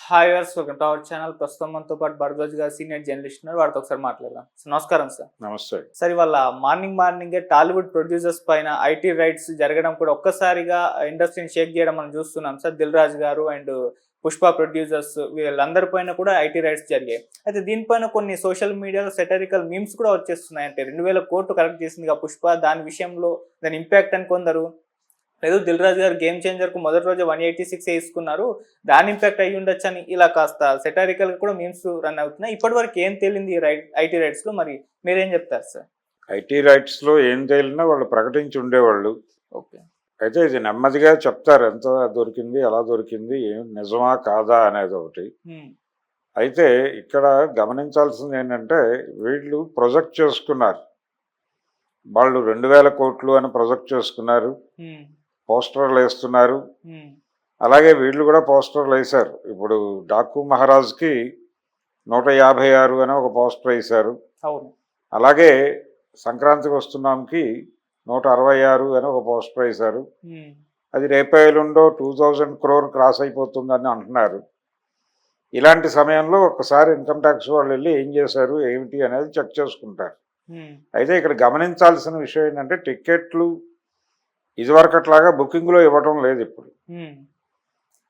Hi viewers welcome to our channel. ప్రస్తుతం మనతో పాటు భరద్వాజ్ గారు సీనియర్ జర్నలిస్ట్ ఉన్నారు. వారితో ఒకసారి మాట్లాడదాం. నమస్కారం సార్. నమస్తే సార్, ఇవాళ మార్నింగే టాలీవుడ్ ప్రొడ్యూసర్స్ పైన ఐటీ రైట్స్ జరగడం కూడా ఒక్కసారిగా ఇండస్ట్రీని షేక్ చేయడం మనం చూస్తున్నాం సార్. దిల్ రాజు గారు అండ్ పుష్ప ప్రొడ్యూసర్స్ వీళ్ళందరి పైన కూడా ఐటీ రైట్స్ జరిగాయి. అయితే దీనిపైన కొన్ని సోషల్ మీడియాలో సెటరికల్ మీమ్స్ కూడా వచ్చేస్తున్నాయి. అంటే 2000 కోట్లు కలెక్ట్ చేసింది పుష్ప, దాని విషయంలో దాని ఇంపాక్ట్ అని కొందరు, లేదు దిల్ రాజు గారు గేమ్ చేంజర్ కు మొదటి రోజు 186 వేసుకున్నారు, దాని ఇంపాక్ట్ అయ్యి ఉండొచ్చు అని ఇలా కాస్త సెటారికల్ కూడా మీమ్స్ రన్ అవుతున్నాయి. ఇప్పటి వరకు ఏం తేలింది ఐటీ రైట్స్ లో, మరి మీరేం చెప్తారు సార్? ఐటీ రైట్స్ లో ఏం తేలినా వాళ్ళు ప్రకటించి ఉండేవాళ్ళు. ఓకే. అయితే ఇది నెమ్మదిగా చెప్తారు, ఎంత దొరికింది, ఎలా దొరికింది, ఏం నిజమా కాదా అనేది ఒకటి. అయితే ఇక్కడ గమనించాల్సింది ఏంటంటే వీళ్ళు ప్రొజెక్ట్ చేసుకున్నారు, వాళ్ళు 2000 కోట్లు అని ప్రొజెక్ట్ చేసుకున్నారు, పోస్టర్లు వేస్తున్నారు. అలాగే వీళ్ళు కూడా పోస్టర్లు వేశారు. ఇప్పుడు డాకు మహారాజ్కి 156 అని ఒక పోస్టర్ వేశారు. అలాగే సంక్రాంతికి వస్తున్నాంకి 166 అని ఒక పోస్టర్ వేశారు. అది రేపేలుండో 2000 crore క్రాస్ అయిపోతుందని అంటున్నారు. ఇలాంటి సమయంలో ఒక్కసారి ఇన్కమ్ ట్యాక్స్ వాళ్ళు వెళ్ళి ఏం చేశారు ఏమిటి అనేది చెక్ చేసుకుంటారు. అయితే ఇక్కడ గమనించాల్సిన విషయం ఏంటంటే టికెట్లు ఇదివరకట్లాగా బుకింగ్లో ఇవ్వటం లేదు. ఇప్పుడు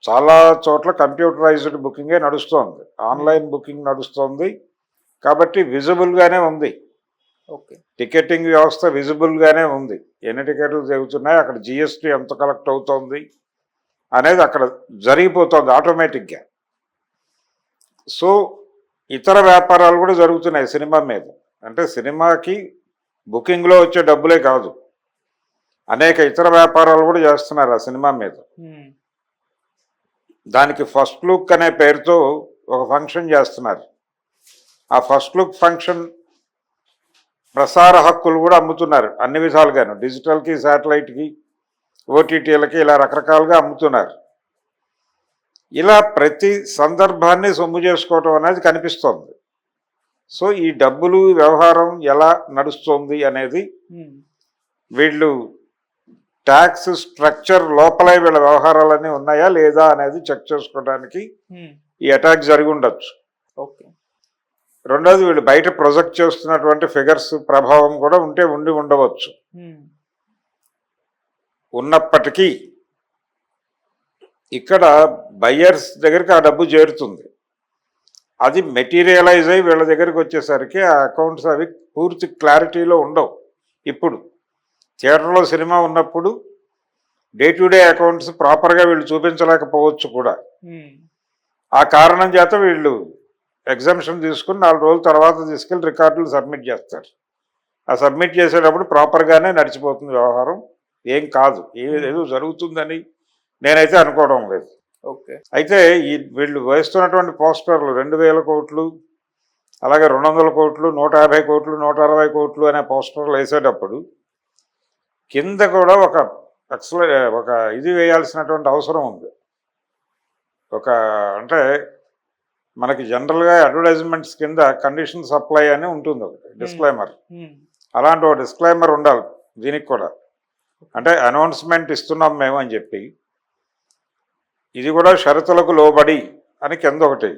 చాలా చోట్ల కంప్యూటరైజ్డ్ బుకింగే నడుస్తోంది, ఆన్లైన్ బుకింగ్ నడుస్తోంది. కాబట్టి విజిబుల్గానే ఉంది, టికెటింగ్ వ్యవస్థ విజిబుల్గానే ఉంది. ఎన్ని టికెట్లు జరుగుతున్నాయి, అక్కడ జిఎస్టీ ఎంత కలెక్ట్ అవుతోంది అనేది అక్కడ జరిగిపోతుంది ఆటోమేటిక్గా. సో ఇతర వ్యాపారాలు కూడా జరుగుతున్నాయి సినిమా మీద. అంటే సినిమాకి బుకింగ్లో వచ్చే డబ్బులే కాదు, అనేక ఇతర వ్యాపారాలు కూడా చేస్తున్నారు ఆ సినిమా మీద. దానికి ఫస్ట్ లుక్ అనే పేరుతో ఒక ఫంక్షన్ చేస్తున్నారు. ఆ ఫస్ట్ లుక్ ఫంక్షన్ ప్రసార హక్కులు కూడా అమ్ముతున్నారు అన్ని విధాలుగాను, డిజిటల్కి, శాటిలైట్కి, ఓటీటీలకి, ఇలా రకరకాలుగా అమ్ముతున్నారు. ఇలా ప్రతి సందర్భాన్ని సొమ్ము చేసుకోవటం అనేది కనిపిస్తోంది. సో ఈ డబ్బులు వ్యవహారం ఎలా నడుస్తుంది అనేది వీళ్ళు ట్యాక్స్ స్ట్రక్చర్ లోపలే వీళ్ళ వ్యవహారాలన్నీ ఉన్నాయా లేదా అనేది చెక్ చేసుకోవడానికి ఈ అటాక్ జరిగి ఉండొచ్చు. రెండోది, వీళ్ళు బయట ప్రొజెక్ట్ చేస్తున్నటువంటి ఫిగర్స్ ప్రభావం కూడా ఉండి ఉండవచ్చు. ఉన్నప్పటికీ ఇక్కడ బయ్యర్స్ దగ్గరికి ఆ డబ్బు చేరుతుంది. అది మెటీరియలైజ్ అయ్యి వీళ్ళ దగ్గరికి వచ్చేసరికి ఆ అకౌంట్స్ అవి పూర్తి క్లారిటీలో ఉండవు. ఇప్పుడు థియేటర్లో సినిమా ఉన్నప్పుడు డే టు డే అకౌంట్స్ ప్రాపర్గా వీళ్ళు చూపించలేకపోవచ్చు కూడా. ఆ కారణం చేత వీళ్ళు ఎగ్జామ్షన్ తీసుకుని 4 రోజుల తర్వాత తీసుకెళ్ళి రికార్డులు సబ్మిట్ చేస్తారు. ఆ సబ్మిట్ చేసేటప్పుడు ప్రాపర్గానే నడిచిపోతుంది వ్యవహారం, ఏం కాదు, ఏదో జరుగుతుందని నేనైతే అనుకోవడం లేదు. అయితే వీళ్ళు వేస్తున్నటువంటి పోస్టర్లు 2000 కోట్లు, అలాగే 200 కోట్లు, 150 కోట్లు, 160 కోట్లు అనే పోస్టర్లు వేసేటప్పుడు కింద కూడా ఒక ఇది వేయాల్సినటువంటి అవసరం ఉంది. అంటే మనకి జనరల్గా అడ్వర్టైజ్మెంట్స్ కింద కండిషన్ సప్లై అని ఉంటుంది, ఒకటి డిస్క్లైమర్. అలాంటి ఒక డిస్క్లైమర్ ఉండాలి దీనికి కూడా. అంటే అనౌన్స్మెంట్ ఇస్తున్నాం మేము అని చెప్పి, ఇది కూడా షరతులకు లోబడి అని కింద ఒకటి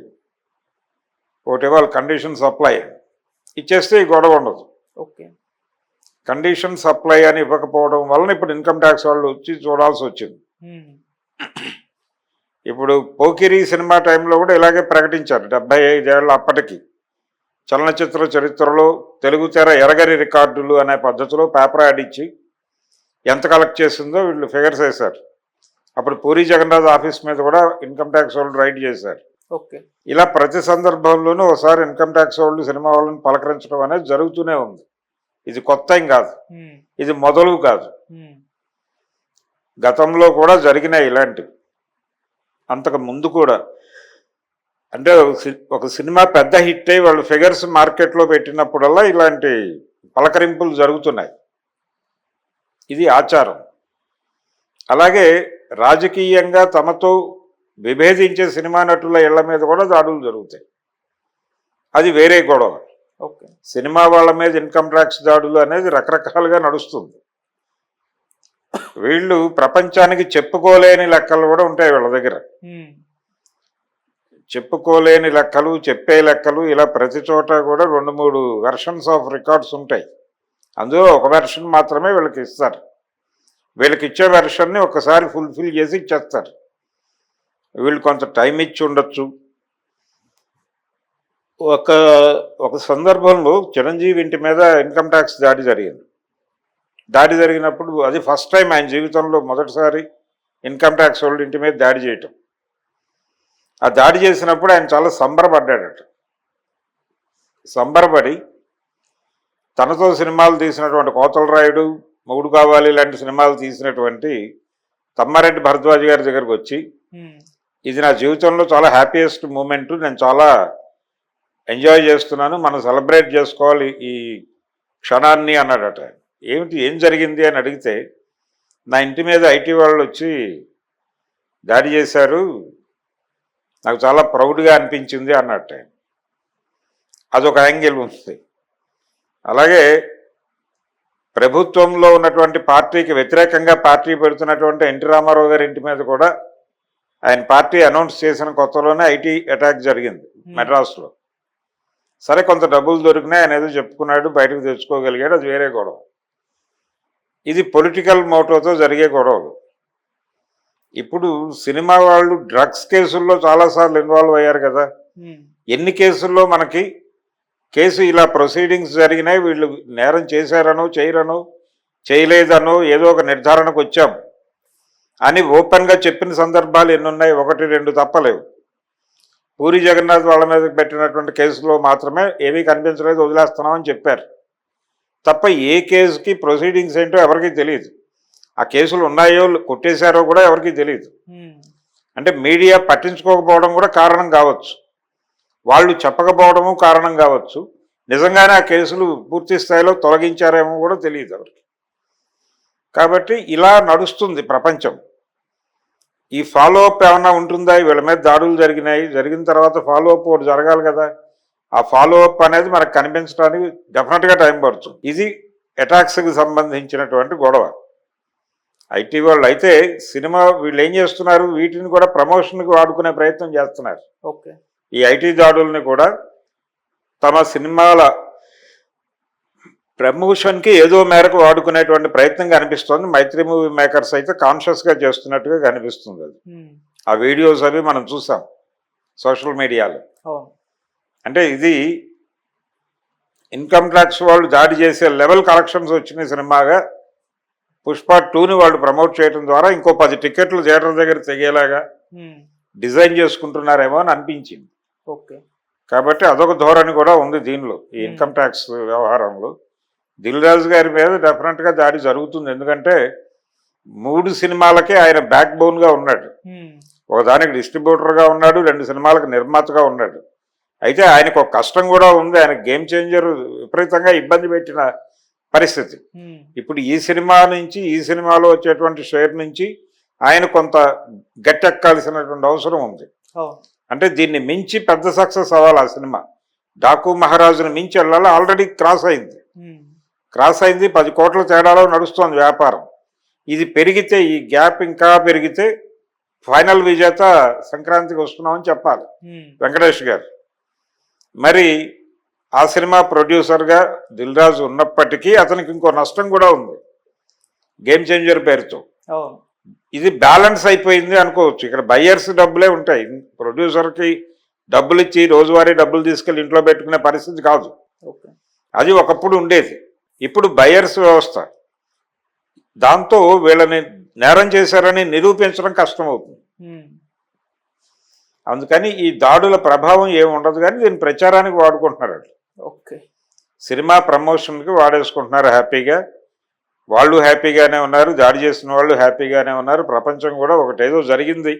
ఇవ్వాలి. కండిషన్ సప్లై ఇచ్చేస్తే ఈ గొడవ ఉండదు. కండిషన్ సప్లై అని ఇవ్వకపోవడం వలన ఇప్పుడు ఇన్కమ్ ట్యాక్స్ వాళ్ళు వచ్చి చూడాల్సి వచ్చింది. ఇప్పుడు పోకిరి సినిమా టైంలో కూడా ఇలాగే ప్రకటించారు. 75 ఏళ్ళ అప్పటికి చలనచిత్ర చరిత్రలో తెలుగు తెర ఎరగని రికార్డులు అనే పద్ధతిలో పేపర్ యాడ్ ఇచ్చి ఎంత కలెక్ట్ చేసిందో వీళ్ళు ఫిగర్స్ వేశారు. అప్పుడు పూరి జగన్నాథ్ ఆఫీస్ మీద కూడా ఇన్కమ్ ట్యాక్స్ వాళ్ళు రైడ్ చేశారు. ఇలా ప్రతి సందర్భంలోనూ ఒకసారి ఇన్కమ్ ట్యాక్స్ వాళ్ళు సినిమా వాళ్ళని పలకరించడం అనేది జరుగుతూనే ఉంది. ఇది కొత్త ఏం కాదు, ఇది మొదలు కాదు. గతంలో కూడా జరిగినాయి ఇలాంటివి, అంతకు ముందు కూడా. అంటే ఒక సినిమా పెద్ద హిట్ అయ్యి వాళ్ళు ఫిగర్స్ మార్కెట్లో పెట్టినప్పుడల్లా ఇలాంటి పలకరింపులు జరుగుతున్నాయి. ఇది ఆచారం. అలాగే రాజకీయంగా తమతో విభేదించే సినిమా నటుల ఇళ్ల మీద కూడా దాడులు జరుగుతాయి, అది వేరే గొడవ. సినిమా వాళ్ళ మీద ఇన్కమ్ ట్యాక్స్ దాడులు అనేది రకరకాలుగా నడుస్తుంది. వీళ్ళు ప్రపంచానికి చెప్పుకోలేని లెక్కలు కూడా ఉంటాయి వీళ్ళ దగ్గర. చెప్పుకోలేని లెక్కలు, చెప్పే లెక్కలు, ఇలా ప్రతి చోట కూడా 2-3 వెర్షన్స్ ఆఫ్ రికార్డ్స్ ఉంటాయి. అందులో ఒక వెర్షన్ మాత్రమే వీళ్ళకి ఇస్తారు. వీళ్ళకి ఇచ్చే వెర్షన్ని ఒకసారి ఫుల్ఫిల్ చేసి ఇచ్చేస్తారు. వీళ్ళు కొంత టైం ఇచ్చి ఉండొచ్చు. ఒక సందర్భంలో చిరంజీవి ఇంటి మీద ఇన్కమ్ ట్యాక్స్ దాడి జరిగింది. దాడి జరిగినప్పుడు అది ఫస్ట్ టైం ఆయన జీవితంలో మొదటిసారి ఇన్కమ్ ట్యాక్స్ వాళ్ళు ఇంటి మీద దాడి చేయటం. ఆ దాడి చేసినప్పుడు ఆయన చాలా సంబరపడ్డాడట. సంబరపడి తనతో సినిమాలు తీసినటువంటి కోతలరాయుడు, మొగుడు కావాలి లాంటి సినిమాలు తీసినటువంటి తమ్మారెడ్డి భరద్వాజ్ గారి దగ్గరకు వచ్చి, ఇది నా జీవితంలో చాలా హ్యాపీయెస్ట్ మూమెంట్, నేను చాలా ఎంజాయ్ చేస్తున్నాను, మనం సెలబ్రేట్ చేసుకోవాలి ఈ క్షణాన్ని అన్నాడట. ఏం జరిగింది అని అడిగితే, నా ఇంటి మీద ఐటీ వాళ్ళు వచ్చి దాడి చేశారు, నాకు చాలా ప్రౌడ్గా అనిపించింది అన్నట్టు. అదొక యాంగిల్ ఉంది. అలాగే ప్రభుత్వంలో ఉన్నటువంటి పార్టీకి వ్యతిరేకంగా పార్టీ పెడుతున్నటువంటి ఎన్టీ రామారావు గారి ఇంటి మీద కూడా ఆయన పార్టీ అనౌన్స్ చేసిన కొత్తలోనే ఐటీ అటాక్ జరిగింది మెడ్రాస్లో. సరే, కొంత డబ్బులు దొరికినాయి, ఆయన ఏదో చెప్పుకున్నాడు, బయటకు తెచ్చుకోగలిగాడు, అది వేరే గొడవ. ఇది పొలిటికల్ మోటోతో జరిగే గొడవలు. ఇప్పుడు సినిమా వాళ్ళు డ్రగ్స్ కేసుల్లో చాలాసార్లు ఇన్వాల్వ్ అయ్యారు కదా. ఎన్ని కేసుల్లో మనకి కేసు ఇలా ప్రొసీడింగ్స్ జరిగినాయి, వీళ్ళు నేరం చేశారనో చేయరనో చేయలేదనో ఏదో ఒక నిర్ధారణకు వచ్చాం అని ఓపెన్గా చెప్పిన సందర్భాలు ఎన్నున్నాయి? 1-2 తప్పలేవు. పూరి జగన్నాథ్ వాళ్ళ మీద పెట్టినటువంటి కేసులో మాత్రమే ఏమీ కనిపించలేదు, వదిలేస్తున్నామని చెప్పారు తప్ప ఏ కేసుకి ప్రొసీడింగ్స్ ఏంటో ఎవరికీ తెలియదు. ఆ కేసులు ఉన్నాయో కొట్టేశారో కూడా ఎవరికీ తెలియదు. అంటే మీడియా పట్టించుకోకపోవడం కూడా కారణం కావచ్చు, వాళ్ళు చెప్పకపోవడము కారణం కావచ్చు, నిజంగానే ఆ కేసులు పూర్తి స్థాయిలో తొలగించారేమో కూడా తెలియదు ఎవరికి. కాబట్టి ఇలా నడుస్తుంది ప్రపంచం. ఈ ఫాలో అప్ ఏమన్నా ఉంటుందా? వీళ్ళ మీద దాడులు జరిగినాయి, జరిగిన తర్వాత ఫాలో అప్ ఒకటి జరగాలి కదా. ఆ ఫాలో అప్ అనేది మనకు కనిపించడానికి డెఫినెట్గా టైం పడుతుంది. ఇది అటాక్స్కి సంబంధించినటువంటి గొడవ. ఐటీ వాళ్ళు అయితే సినిమా వీళ్ళు ఏం చేస్తున్నారు, వీటిని కూడా ప్రమోషన్కి వాడుకునే ప్రయత్నం చేస్తున్నారు. ఓకే, ఈ ఐటీ దాడుల్ని కూడా తమ సినిమాల ప్రమోషన్కి ఏదో మేరకు వాడుకునేటువంటి ప్రయత్నం కనిపిస్తుంది. మైత్రి మూవీ మేకర్స్ అయితే కాన్షియస్గా చేస్తున్నట్టుగా కనిపిస్తుంది. అది ఆ వీడియోస్ అవి మనం చూసాం సోషల్ మీడియాలో. అంటే ఇది ఇన్కమ్ ట్యాక్స్ వాళ్ళు దాడి చేసే లెవెల్ కలెక్షన్స్ వచ్చిన సినిమాగా పుష్ప 2ని వాళ్ళు ప్రమోట్ చేయడం ద్వారా ఇంకో 10 టికెట్లు థియేటర్ దగ్గర తెగేలాగా డిజైన్ చేసుకుంటున్నారేమో అని అనిపించింది. ఓకే, కాబట్టి అదొక ధోరణి కూడా ఉంది దీనిలో, ఈ ఇన్కమ్ ట్యాక్స్ వ్యవహారంలో. దిల్ రాజు గారి మీద డెఫినెట్గా దాడి జరుగుతుంది. ఎందుకంటే 3 సినిమాలకే ఆయన బ్యాక్ బోన్గా ఉన్నాడు. ఒకదానికి డిస్ట్రిబ్యూటర్గా ఉన్నాడు, 2 సినిమాలకు నిర్మాతగా ఉన్నాడు. అయితే ఆయనకు ఒక కష్టం కూడా ఉంది. ఆయన గేమ్ చేంజర్ విపరీతంగా ఇబ్బంది పెట్టిన పరిస్థితి. ఇప్పుడు ఈ సినిమా నుంచి, ఈ సినిమాలో వచ్చేటువంటి షేర్ నుంచి ఆయన కొంత గట్టెక్కాల్సినటువంటి అవసరం ఉంది. అంటే దీన్ని మించి పెద్ద సక్సెస్ అవ్వాలి ఆ సినిమా. డాకు మహారాజును మించి వెళ్ళాలి. ఆల్రెడీ క్రాస్ అయింది 10 కోట్ల తేడాలో నడుస్తోంది వ్యాపారం. ఇది పెరిగితే, ఈ గ్యాప్ ఇంకా పెరిగితే ఫైనల్ విజేత సంక్రాంతికి వస్తున్నామని చెప్పాలి వెంకటేష్ గారు. మరి ఆ సినిమా ప్రొడ్యూసర్గా దిల్ రాజు ఉన్నప్పటికీ అతనికి ఇంకో నష్టం కూడా ఉంది గేమ్ చేంజర్ పేరుతో. ఇది బ్యాలెన్స్ అయిపోయింది అనుకోవచ్చు. ఇక్కడ బయ్యర్స్ డబ్బులే ఉంటాయి, ప్రొడ్యూసర్కి డబ్బులు ఇచ్చి రోజువారీ డబ్బులు తీసుకెళ్ళి ఇంట్లో పెట్టుకునే పరిస్థితి కాదు. అది ఒకప్పుడు ఉండేది. ఇప్పుడు బయ్యర్స్ వ్యవస్థ. దాంతో వీళ్ళని నేరం చేశారని నిరూపించడం కష్టమవుతుంది. అందుకని ఈ దాడుల ప్రభావం ఏమి ఉండదు, కానీ దీన్ని ప్రచారానికి వాడుకుంటున్నారు. ఓకే, సినిమా ప్రమోషన్కి వాడేసుకుంటున్నారు హ్యాపీగా. వాళ్ళు హ్యాపీగానే ఉన్నారు, దాడి చేసిన వాళ్ళు హ్యాపీగానే ఉన్నారు. ప్రపంచం కూడా ఒకటేదో జరిగింది